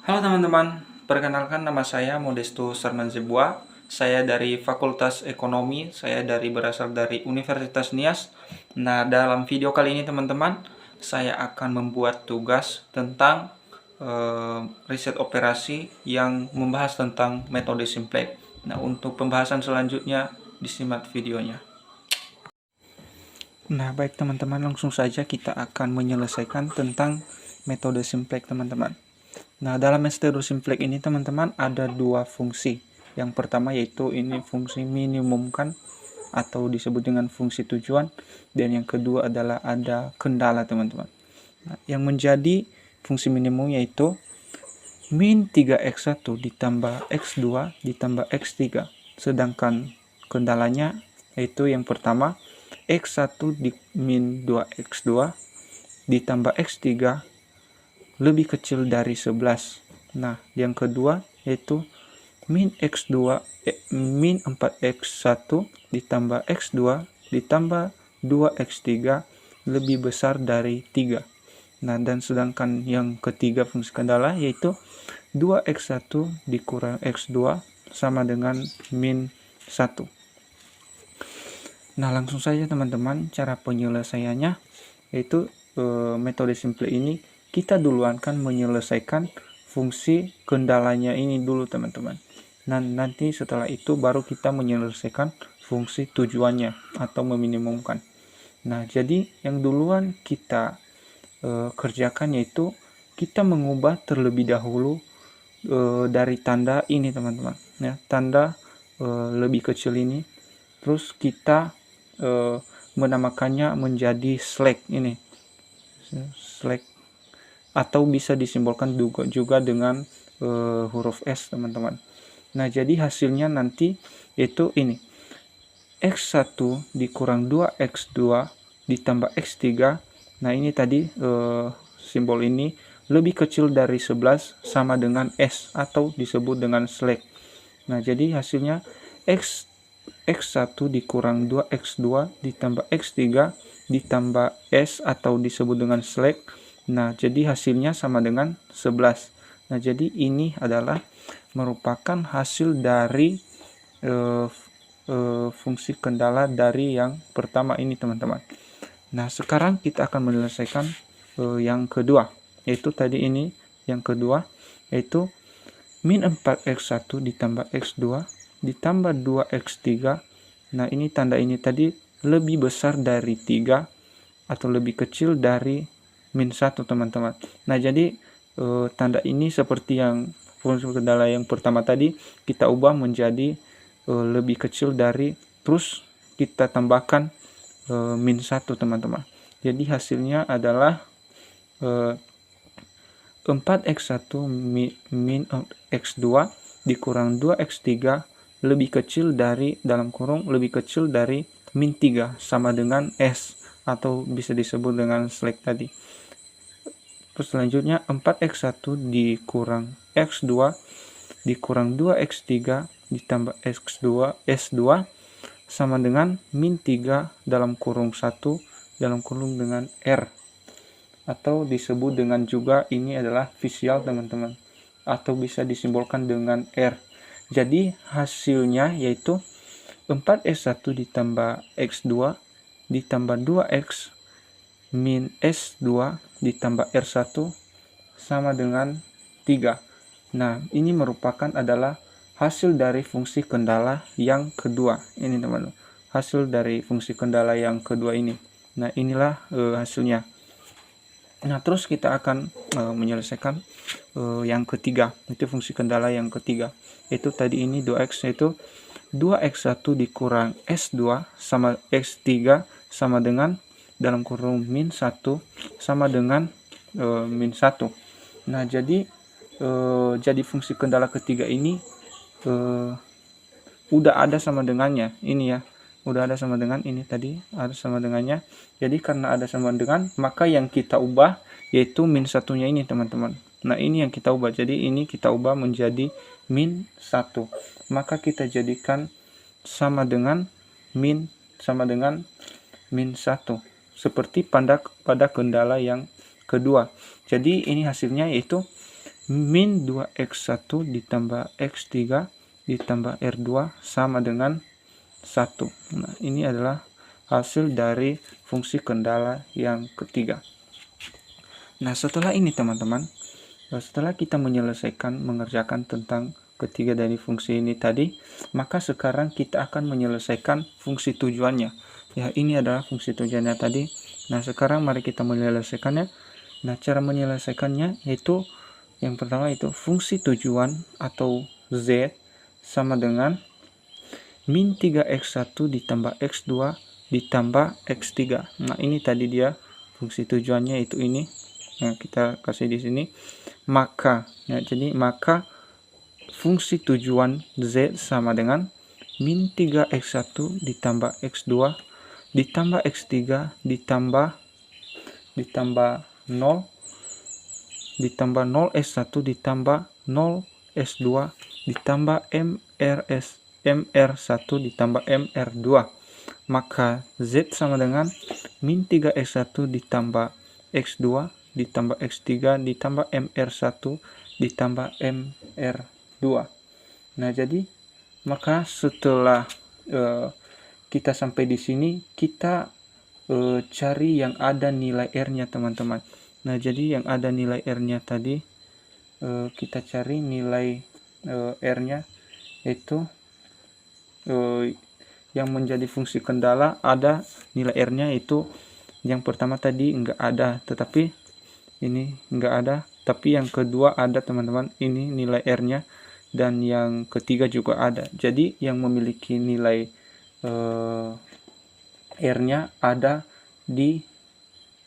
Halo teman-teman, perkenalkan nama saya Modesto Sarmanzebua. Saya dari Fakultas Ekonomi, saya berasal dari Universitas Nias. Nah, dalam video kali ini teman-teman, saya akan membuat tugas tentang riset operasi yang membahas tentang metode simplex. Nah, untuk pembahasan selanjutnya, disimak videonya. Nah, baik teman-teman, langsung saja kita akan menyelesaikan tentang metode simplex teman-teman. Nah, dalam metode simplex ini teman-teman ada dua fungsi. Yang pertama yaitu ini fungsi minimumkan atau disebut dengan fungsi tujuan, dan yang kedua adalah ada kendala teman-teman. Nah, yang menjadi fungsi minimum yaitu min 3x1 ditambah x2 ditambah x3. Sedangkan kendalanya yaitu yang pertama x1 di min 2x2 ditambah x3 lebih kecil dari 11. Nah, yang kedua yaitu min 4x1 ditambah x2 ditambah 2x3 lebih besar dari 3. Nah, dan sedangkan yang ketiga fungsi kendala yaitu 2x1 dikurang x2 sama dengan min 1. Nah, langsung saja teman-teman, cara penyelesaiannya yaitu metode simple ini kita duluan kan menyelesaikan fungsi kendalanya ini dulu teman-teman. Nah, nanti setelah itu baru kita menyelesaikan fungsi tujuannya atau meminimumkan. Nah, jadi yang duluan kita kerjakan yaitu kita mengubah terlebih dahulu dari tanda ini teman-teman. Ya, tanda lebih kecil ini. Terus kita menamakannya menjadi slack ini. Slack, atau bisa disimbolkan juga dengan huruf S teman-teman. Nah, jadi hasilnya nanti itu ini x1 dikurang 2x2 ditambah x3. Nah, ini tadi simbol ini lebih kecil dari 11 sama dengan S atau disebut dengan slack. Nah, jadi hasilnya x1 dikurang 2x2 ditambah x3 ditambah S atau disebut dengan slack. Nah, jadi hasilnya sama dengan 11. Nah, jadi ini adalah merupakan hasil dari fungsi kendala dari yang pertama ini teman-teman. Nah, sekarang kita akan menyelesaikan yang kedua, yaitu tadi ini yang kedua, yaitu min 4x1 ditambah x2 ditambah 2x3. Nah, ini tanda ini tadi lebih besar dari 3 atau lebih kecil dari min 1 teman-teman. Nah, jadi tanda ini seperti yang fungsi kendala yang pertama tadi kita ubah menjadi lebih kecil dari, terus kita tambahkan min 1 teman-teman. Jadi hasilnya adalah 4x1 min x2 dikurang 2x3 lebih kecil dari, dalam kurung, lebih kecil dari min 3 sama dengan S atau bisa disebut dengan slack tadi. Terus selanjutnya 4x1 dikurang x2 dikurang 2x3 ditambah S2 sama dengan min 3 dalam kurung 1 dalam kurung dengan R, atau disebut dengan juga ini adalah visual teman-teman, atau bisa disimbolkan dengan R. Jadi hasilnya yaitu 4S1 ditambah X2 ditambah 2X min S2 ditambah R1 sama dengan 3. Nah, ini merupakan adalah hasil dari fungsi kendala yang kedua. Ini teman-teman, hasil dari fungsi kendala yang kedua ini. Nah, inilah hasilnya. Nah, terus kita akan menyelesaikan yang ketiga, itu fungsi kendala yang ketiga. Itu tadi ini 2x, yaitu 2x1 dikurang s2 sama x3 sama dengan dalam kurung min 1 sama dengan min 1. Nah, jadi fungsi kendala ketiga ini udah ada sama dengannya ini ya, udah ada sama dengan ini tadi, ada sama dengannya. Jadi karena ada sama dengan, maka yang kita ubah yaitu min satunya ini teman-teman. Nah, ini yang kita ubah, jadi ini kita ubah menjadi min 1, maka kita jadikan sama dengan min 1 seperti pada kendala yang kedua. Jadi ini hasilnya yaitu min 2x1 ditambah x3 ditambah R2 sama dengan 1. Nah, ini adalah hasil dari fungsi kendala yang ketiga. Nah, setelah ini teman-teman, setelah kita mengerjakan tentang ketiga dari fungsi ini tadi, maka sekarang kita akan menyelesaikan fungsi tujuannya. Ya, ini adalah fungsi tujuannya tadi. Nah, sekarang mari kita menyelesaikannya. Nah, cara menyelesaikannya yaitu yang pertama itu fungsi tujuan atau Z sama dengan min 3x1 ditambah x2 ditambah x3. Nah, ini tadi dia fungsi tujuannya itu ini. Nah, kita kasih di sini. Maka fungsi tujuan Z sama dengan min 3x1 ditambah x2 ditambah x3 ditambah 0 ditambah 0s1 ditambah 0s2 ditambah mr1 ditambah mr2. Maka Z sama dengan min 3x1 ditambah x2 ditambah x3 ditambah mr1 ditambah mr2. Nah, jadi maka setelah kita sampai di sini, kita cari yang ada nilai R-nya teman-teman. Nah, jadi yang ada nilai R-nya tadi, kita cari nilai R-nya, yaitu yang menjadi fungsi kendala ada nilai R-nya itu yang pertama tadi enggak ada, tetapi ini enggak ada, tapi yang kedua ada teman-teman, ini nilai R-nya, dan yang ketiga juga ada. Jadi yang memiliki nilai R-nya ada di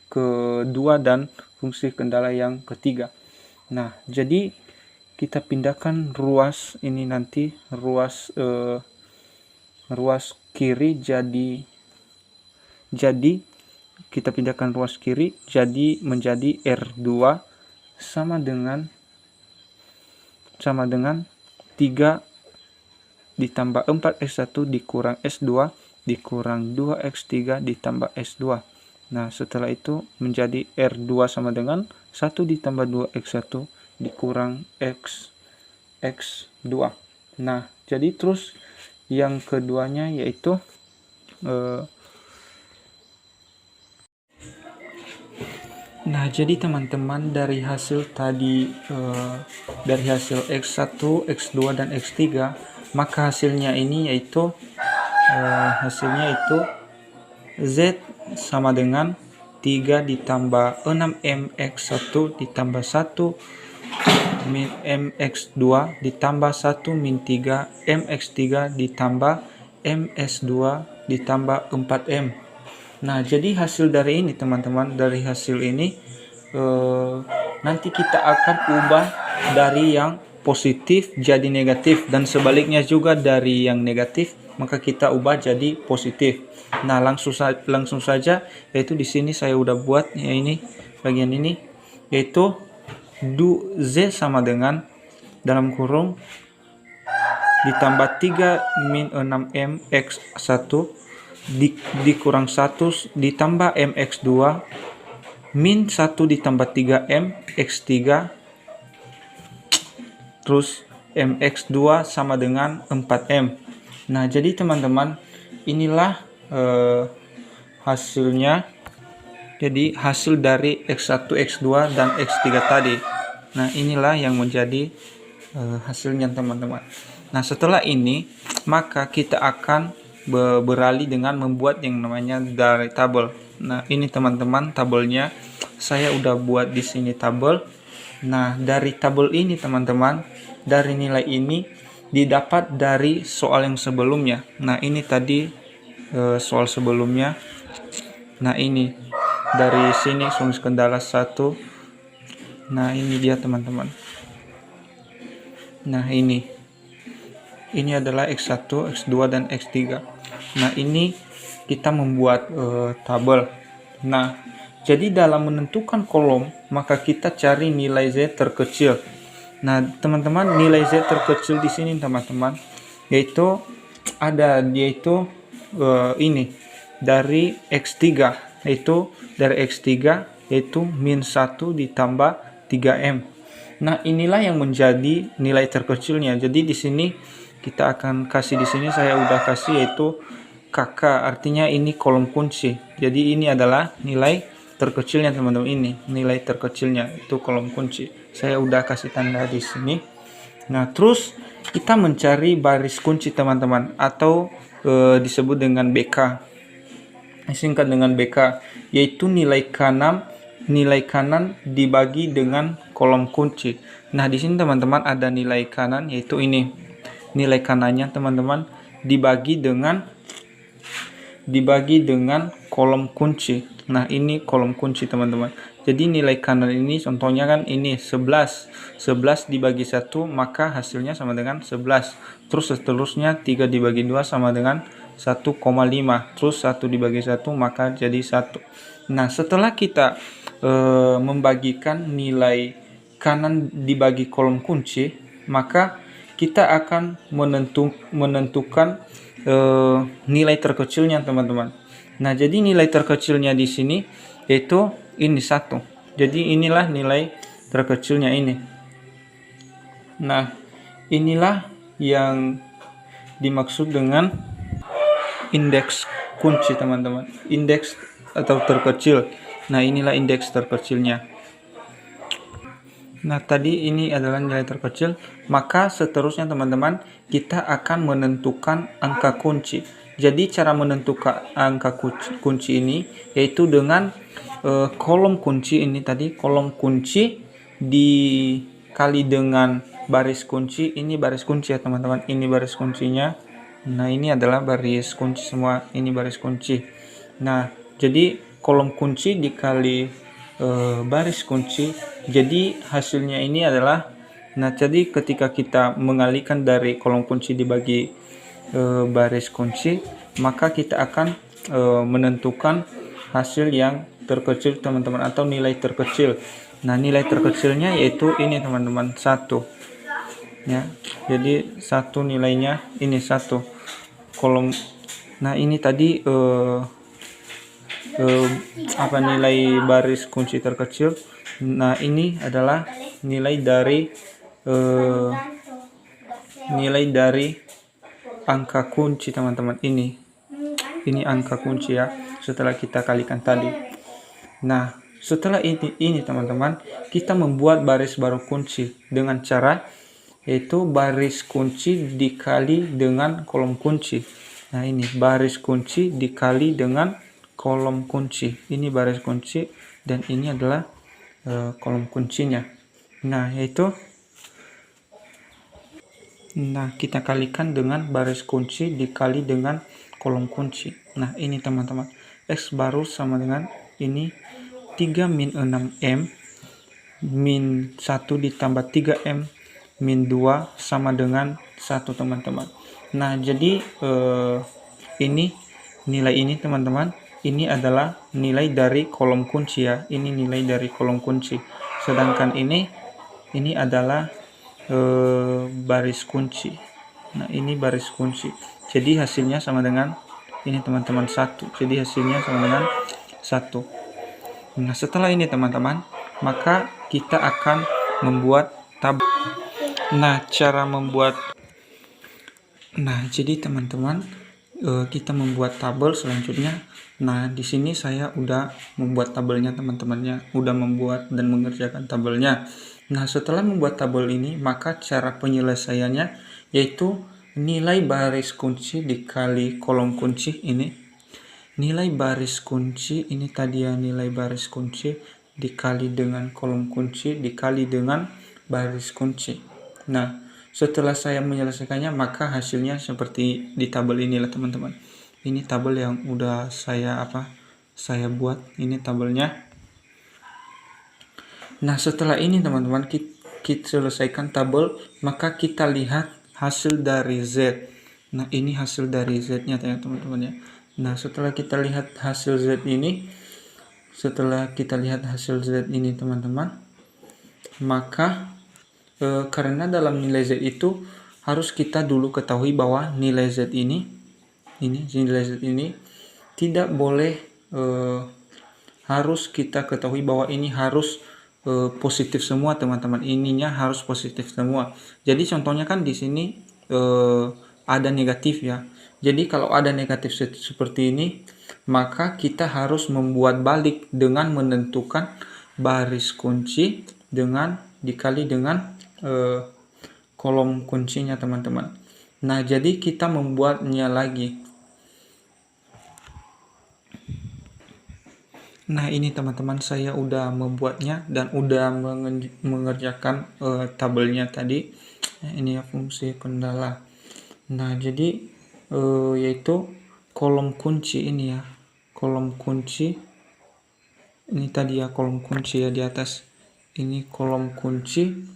kedua dan fungsi kendala yang ketiga. Nah, jadi kita pindahkan ruas ini nanti, ruas kiri jadi kita pindahkan ruas kiri jadi menjadi R2 sama dengan 3 ditambah 4x1 dikurang S2 dikurang 2x3 ditambah S2. Nah, setelah itu menjadi R2 sama dengan 1 ditambah 2x1 dikurang x2. Nah, jadi terus yang keduanya yaitu nah, jadi teman-teman, dari hasil tadi, dari hasil X1, X2, dan X3, maka hasilnya ini yaitu Z sama dengan 3 ditambah 6mx1 ditambah 1 min mx2 ditambah 1 min 3 mx3 ditambah ms2 ditambah 4m. Nah, jadi hasil dari ini teman-teman, dari hasil ini nanti kita akan ubah dari yang positif jadi negatif, dan sebaliknya juga dari yang negatif maka kita ubah jadi positif. Nah, langsung saja, yaitu di sini saya udah buat ya, ini bagian ini, yaitu Z sama dengan dalam kurung ditambah 3 min 6m x1 dikurang 1 ditambah mx2 min 1 ditambah 3m x3 terus mx2 sama dengan 4m. Nah, jadi teman-teman, inilah hasilnya. Jadi hasil dari x1, x2, dan x3 tadi. Nah, inilah yang menjadi hasilnya teman-teman. Nah, setelah ini maka kita akan beralih dengan membuat yang namanya dari tabel. Nah, ini teman-teman tabelnya. Saya udah buat di sini tabel. Nah, dari tabel ini teman-teman, dari nilai ini didapat dari soal yang sebelumnya. Nah, ini tadi soal sebelumnya. Nah, ini dari sini fungsi kendala 1. Nah, ini dia teman-teman. Nah, ini adalah X1, X2, dan X3. Nah, ini kita membuat tabel. Nah, jadi dalam menentukan kolom maka kita cari nilai Z terkecil. Nah, teman-teman, nilai Z terkecil di sini teman-teman yaitu ada, yaitu ini dari X3, yaitu dari X3 yaitu min 1 ditambah 3M. Nah, inilah yang menjadi nilai terkecilnya. Jadi di sini kita akan kasih, di sini saya udah kasih yaitu KK, artinya ini kolom kunci. Jadi ini adalah nilai terkecilnya teman-teman, ini nilai terkecilnya itu kolom kunci. Saya udah kasih tanda di sini. Nah, terus kita mencari baris kunci teman-teman, atau disebut dengan BK. Singkat dengan BK, yaitu nilai kanan dibagi dengan kolom kunci. Nah, di sini teman-teman ada nilai kanan, yaitu ini. Nilai kanannya teman-teman dibagi dengan kolom kunci. Nah, ini kolom kunci teman-teman. Jadi nilai kanan ini contohnya kan ini 11. 11 dibagi 1 maka hasilnya sama dengan 11. Terus seterusnya 3 dibagi 2 sama dengan 1,5. Terus 1 dibagi 1 maka jadi 1. Nah, setelah kita membagikan nilai kanan dibagi kolom kunci, maka kita akan menentukan nilai terkecilnya teman-teman. Nah, jadi nilai terkecilnya di sini yaitu ini 1. Jadi inilah nilai terkecilnya ini. Nah, inilah yang dimaksud dengan indeks kunci teman-teman. Indeks atau terkecil. Nah, inilah indeks terkecilnya. Nah, tadi ini adalah nilai terkecil, maka seterusnya teman-teman kita akan menentukan angka kunci. Jadi cara menentukan angka kunci ini yaitu dengan kolom kunci ini tadi, kolom kunci dikali dengan baris kunci. Ini baris kunci ya teman-teman, ini baris kuncinya. Nah, ini adalah baris kunci semua, ini baris kunci. Nah, jadi kolom kunci dikali baris kunci, jadi hasilnya ini adalah, nah jadi ketika kita mengalihkan dari kolom kunci dibagi baris kunci, maka kita akan menentukan hasil yang terkecil teman-teman, atau nilai terkecil. Nah, nilai terkecilnya yaitu ini teman-teman, 1 ya. Jadi 1 nilainya ini 1 kolom. Nah, ini tadi nilai baris kunci terkecil. Nah, ini adalah nilai dari angka kunci teman-teman. Ini angka kunci ya, setelah kita kalikan tadi. Nah, setelah ini teman-teman, kita membuat baris baru kunci dengan cara yaitu baris kunci dikali dengan kolom kunci. Nah, ini baris kunci dikali dengan kolom kunci. Ini baris kunci dan ini adalah kolom kuncinya. Nah, kita kalikan dengan baris kunci dikali dengan kolom kunci. Nah, ini teman-teman, X baru sama dengan ini 3 min 6M min 1 ditambah 3M min 2 sama dengan 1 teman-teman. Nah, jadi ini nilai ini teman-teman, ini adalah nilai dari kolom kunci ya. Ini nilai dari kolom kunci. Sedangkan ini adalah baris kunci. Nah, ini baris kunci. Jadi hasilnya sama dengan ini teman-teman, 1. Jadi hasilnya sama dengan 1. Nah, setelah ini teman-teman, maka kita akan membuat tabel. Nah, jadi teman-teman, kita membuat tabel selanjutnya. Nah, di sini saya udah membuat tabelnya teman-temannya, udah membuat dan mengerjakan tabelnya. Nah, setelah membuat tabel ini, maka cara penyelesaiannya yaitu nilai baris kunci dikali kolom kunci ini. Nilai baris kunci ini tadi ya, nilai baris kunci dikali dengan kolom kunci dikali dengan baris kunci. Nah, setelah saya menyelesaikannya, maka hasilnya seperti di tabel inilah teman-teman. Ini tabel yang udah saya buat, ini tabelnya. Nah, setelah ini teman-teman, kita selesaikan tabel, maka kita lihat hasil dari Z. Nah, ini hasil dari Z-nya ya teman-teman ya. Nah, setelah kita lihat hasil Z ini, teman-teman, maka karena dalam nilai Z itu harus kita dulu ketahui bahwa nilai Z ini tidak boleh, harus kita ketahui bahwa ini harus positif semua teman-teman, ininya harus positif semua. Jadi contohnya kan di sini ada negatif ya. Jadi kalau ada negatif seperti ini, maka kita harus membuat balik dengan menentukan baris kunci dengan dikali dengan kolom kuncinya teman-teman. Nah, jadi kita membuatnya lagi. Nah, ini teman-teman saya udah membuatnya dan udah mengerjakan tabelnya tadi. Nah, ini ya fungsi kendala. Nah, jadi yaitu kolom kunci ini ya. Kolom kunci ini tadi ya, kolom kunci ya di atas. Ini kolom kunci.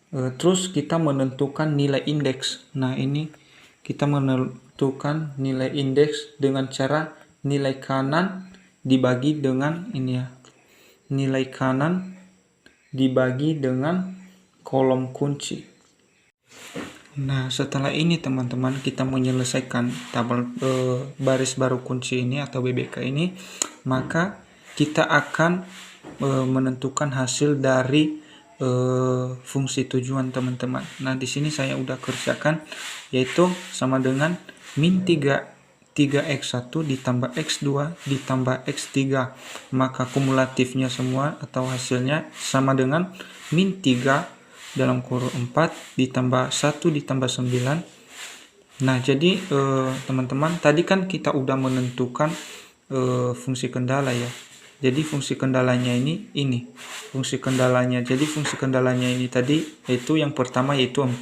Terus kita menentukan nilai indeks. Nah, ini kita menentukan nilai indeks dengan cara nilai kanan dibagi dengan ini ya. Nilai kanan dibagi dengan kolom kunci. Nah, setelah ini teman-teman kita menyelesaikan tabel baris baru kunci ini atau BBK ini, maka kita akan menentukan hasil dari fungsi tujuan teman-teman. Nah, di sini saya udah kerjakan, yaitu sama dengan min 3x1 ditambah x2 ditambah x3, maka kumulatifnya semua atau hasilnya sama dengan min 3 dalam kurung 4 ditambah 1 ditambah 9. Nah, jadi teman-teman tadi kan kita udah menentukan fungsi kendala ya. Jadi fungsi kendalanya ini fungsi kendalanya. Jadi fungsi kendalanya ini tadi yaitu yang pertama yaitu 4.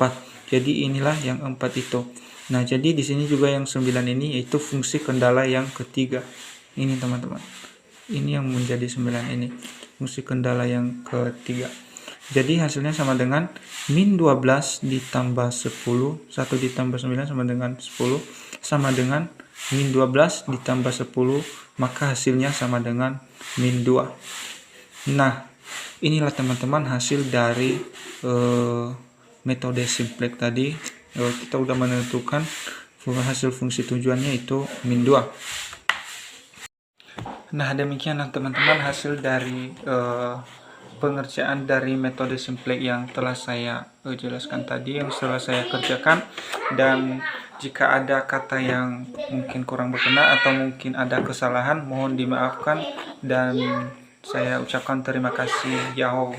Jadi inilah yang 4 itu. Nah, jadi di sini juga yang 9 ini yaitu fungsi kendala yang ketiga. Ini teman-teman. Ini yang menjadi 9 ini. Fungsi kendala yang ketiga. Jadi hasilnya sama dengan min 12 ditambah 10, 1 ditambah 9 sama dengan 10, sama dengan min 12 ditambah 10, maka hasilnya sama dengan min 2. Nah, inilah teman-teman hasil dari metode simplex tadi. Kita udah menentukan hasil fungsi tujuannya itu min 2. Nah, demikianlah teman-teman hasil dari pengerjaan dari metode simplex yang telah saya jelaskan tadi, yang telah saya kerjakan. Dan jika ada kata yang mungkin kurang berkenan atau mungkin ada kesalahan, mohon dimaafkan dan saya ucapkan terima kasih. Yahoo.